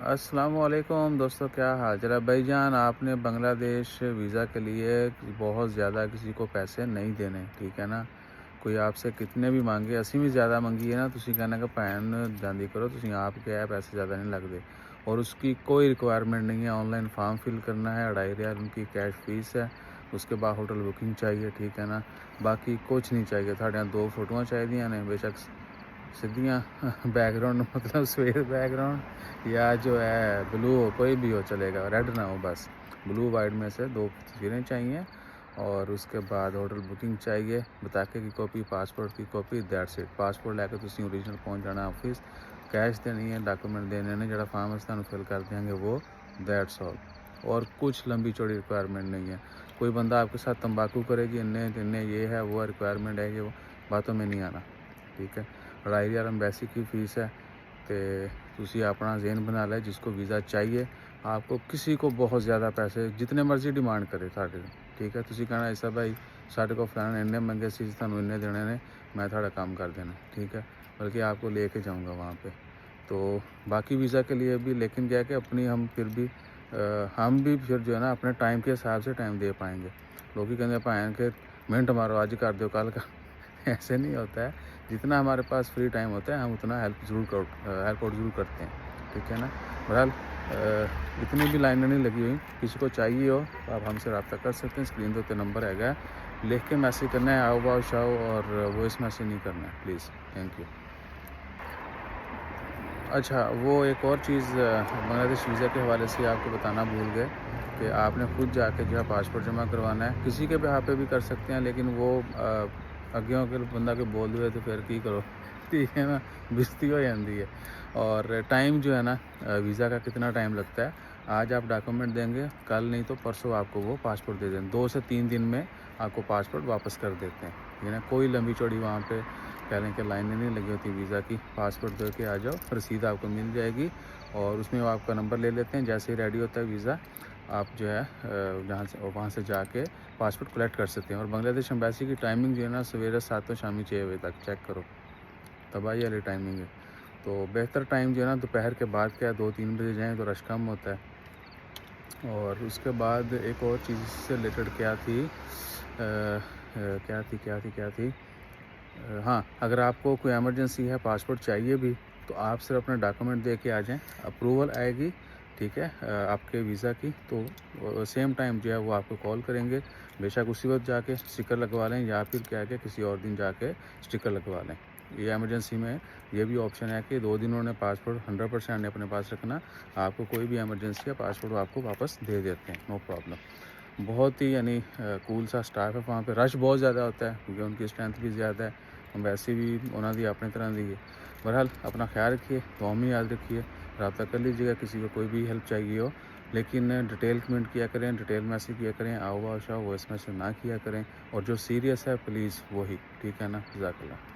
अस्सलाम वालेकुम दोस्तों, क्या हाल चाल है भाईजान। आपने बांग्लादेश वीज़ा के लिए बहुत ज़्यादा किसी को पैसे नहीं देने, ठीक है ना। कोई आपसे कितने भी मांगे, ਅਸੀਂ भी ज़्यादा मंगी है ना, तुसी कहना कि भैन जांदी करो, तुसी आप क्या है, पैसे ज़्यादा नहीं लगते। और उसकी कोई रिक्वायरमेंट नहीं है। ऑनलाइन फॉर्म फिल करना है, 2.5 उनकी कैश फीस है। उसके बाद होटल बुकिंग चाहिए, ठीक है ना। बाकी कुछ नहीं चाहिए। साढ़े 2 फोटोआं चाहिए ने, बेशक सीधियाँ बैकग्राउंड मतलब सफ़ेद बैकग्राउंड या जो है ब्लू हो, कोई भी हो चलेगा, रेड ना हो बस। ब्लू वाइट में से 2 तस्वीरें चाहिए। और उसके बाद होटल बुकिंग चाहिए, बताके की कॉपी, पासपोर्ट की कॉपी, दैट्स इट। पासपोर्ट लैके तुसीं ओरिजिनल पहुँच जाना ऑफिस। कैश देनी है, डॉक्यूमेंट देने ने, जो फार्म अस तुहानूं फिल कर देंगे वो, दैट्स ऑल। और कुछ लंबी चौड़ी रिक्वायरमेंट नहीं है। कोई बंदा आपके साथ तंबाकू करेगी, इन्ने ये है वो रिक्वायरमेंट है, ये वो बातों में नहीं आना, ठीक है। 2.5 एम्बेसी की फ़ीस है। तो तुसी अपना ज़हन बना लिया, जिसको वीज़ा चाहिए, आपको किसी को बहुत ज़्यादा पैसे जितने मर्जी डिमांड करे साढ़े, ठीक है। तुसी कहना ऐसा भाई साढ़े को फलाना इन्ने मंगे सी, तुहानूं इन्ने देने ने, मैं थोड़ा काम कर देना, ठीक है। बल्कि आपको लेके जाऊँगा वहाँ पे। तो बाकी वीज़ा के लिए भी, लेकिन क्या है कि अपनी हम फिर भी हम भी फिर जो है ना अपने टाइम के हिसाब से टाइम दे पाएंगे। लोग ही कहते भैन के मिनट मारो, आज कर दो कल का ऐसे नहीं होता है। जितना हमारे पास फ्री टाइम होता है, हम उतना हेल्प आउट ज़रूर करते हैं, ठीक है ना। बहरहाल इतनी भी लाइनें नहीं लगी हुई। किसी को चाहिए हो तो आप हमसे रब्ता कर सकते हैं। स्क्रीन के उत्ते नंबर है, लिख के मैसेज करना है, आओ बाओ शाओ, और वॉइस मैसेज नहीं करना है प्लीज़। Thank you. अच्छा, वो एक और चीज़ बांग्लादेश वीज़ा के हवाले से आपको बताना भूल गए कि आपने खुद जाके जो है पासपोर्ट जमा करवाना है। किसी के बिहाफ़ पे भी कर सकते हैं, लेकिन वो अगे अगर बंदा के बोल दे तो फिर की करो ठीक है ना, बेइज्जती हो जाती है। और टाइम जो है ना, वीज़ा का कितना टाइम लगता है, आज आप डॉक्यूमेंट देंगे, कल नहीं तो परसों आपको वो पासपोर्ट दे देंगे। 2 से 3 दिन में आपको पासपोर्ट वापस कर देते हैं, ठीक है ना। कोई लंबी चौड़ी वहाँ पे कह लें कि लाइनें नहीं लगी होती वीज़ा की। पासपोर्ट दे के आ जाओ, रसीद आपको मिल जाएगी, और उसमें वो आपका नंबर ले लेते हैं। जैसे ही रेडी होता है वीज़ा, आप जो है जहाँ से वहाँ से जाके पासपोर्ट कलेक्ट कर सकते हैं। और बांग्लादेश एम्बेसी की टाइमिंग जो है ना, सवेरे 7 तो शामी 6 बजे तक, चेक करो, तबाही वाली टाइमिंग है। तो बेहतर टाइम जो है ना दोपहर के बाद का है, 2-3 बजे जाएँ तो रश कम होता है। और उसके बाद एक और चीज़ से रिलेटेड क्या थी, हाँ, अगर आपको कोई इमरजेंसी है, पासपोर्ट चाहिए भी, तो आप सिर्फ अपना डॉक्यूमेंट दे के आ जाएँ, अप्रूवल आएगी, ठीक है, आपके वीज़ा की। तो सेम टाइम जो है वो आपको कॉल करेंगे। बेशक उसी वक्त जाके स्टिकर लगवा लें, या फिर क्या है कि किसी और दिन जाके स्टिकर लगवा लें। ये इमरजेंसी में ये भी ऑप्शन है कि 2 दिन उन्होंने पासपोर्ट 100% अपने पास रखना। आपको कोई भी इमरजेंसी है, पासपोर्ट आपको वापस दे देते हैं, नो प्रॉब्लम। बहुत ही यानी कूल सा स्टाफ है वहाँ पे। रश बहुत ज़्यादा होता है क्योंकि उनकी स्ट्रेंथ भी ज़्यादा है, वैसे भी उन्होंने दी अपनी तरह दी है। बहरहाल अपना ख्याल रखिए, दुआ में याद रखिए, रब्ता कर लीजिएगा किसी को कोई भी हेल्प चाहिए हो। लेकिन डिटेल कमेंट किया करें, डिटेल मैसेज किया करें, आओ आओ शाओ वॉइस मैसेज ना किया करें। और जो सीरियस है प्लीज़ वही, ठीक है ना। जज़ाकल्लाह।